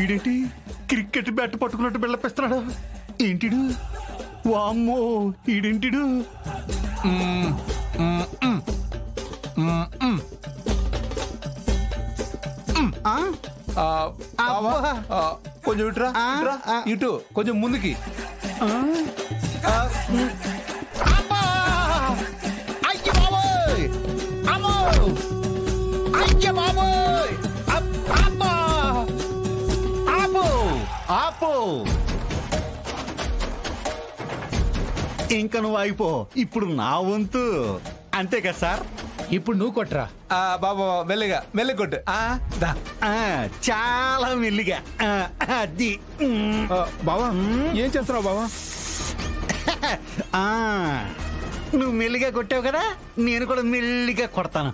వీడేంటి cricket bat పట్టుకున్నట్టు బిళ్ళపిస్తున్నాడు ఏంటిడు? వామ్మో ఈడేంటిడు? కొంచెం ఇటురా, ఇటు కొంచెం ముందుకి. ఇంకా నువ్వు అయిపో, ఇప్పుడు నా వంతు. అంతే కదా సార్? ఇప్పుడు నువ్వు కొట్టరా. బాబా మెల్లిగా మెల్లి కొట్టు. చాలా మెల్లిగా. అది బావా ఏం చేస్తున్నావు బావా? నువ్వు మెల్లిగా కొట్టావు కదా, నేను కూడా మెల్లిగా కొడతాను.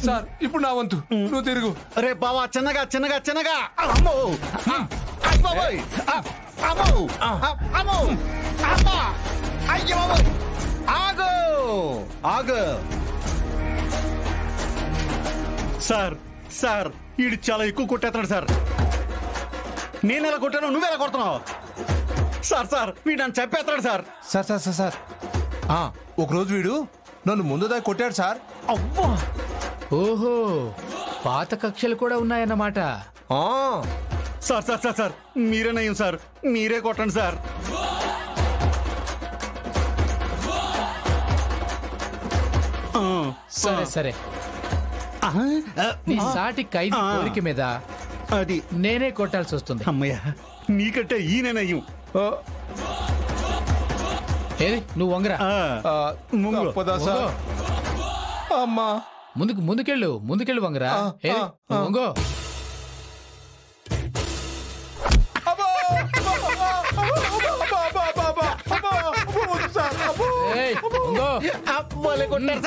సార్ ఇప్పుడు నా వంతు, నువ్వు తిరుగు. రే బావా చిన్నగా చిన్నగా చిన్నగా. అమ్మో ఆగు ఆగు. సార్ సార్ వీడు చాలా ఎక్కువ కొట్టేస్తున్నాడు సార్. నేను ఎలా కొట్టాను, నువ్వెలా కొడుతున్నావు? సార్ సార్ వీడు నన్ను చెప్పేస్తున్నాడు sir. Sir sir sir sir ఒకరోజు వీడు నన్ను ముందు దాకా కొట్టాడు సార్. అవ్వా ఓహో, పాత కక్షలు కూడా ఉన్నాయన్నమాట. సార్ సార్ సార్ సార్ మీరే నయం సార్, మీరే కొట్టండి సార్. సరే సరే, నీ సాటి ఖైదీ కోరిక మీద అది నేనే కొట్టాల్సి వస్తుంది. అమ్మయ్య, నీకంటే ఈయన నయం. ఏది నువ్వు వంగరా. అమ్మా ముందుకెళ్ళు వంగరా. ఏది నువ్వు వంగో. కొట్టారు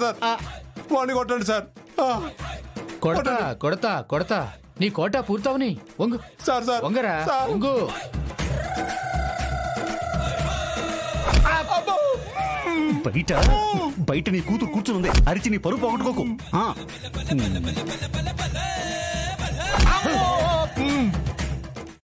సార్. వాడిని కొట్టండి సార్. కొడతా కొడతా కొడతా, నీ కోట పూర్తవని. వంగు సార్ సార్ వంగరా, వంగు. బయట బయట నీ కూతురు కూర్చుంది, అరిచి నీ పరువు పోగొట్టుకోకు.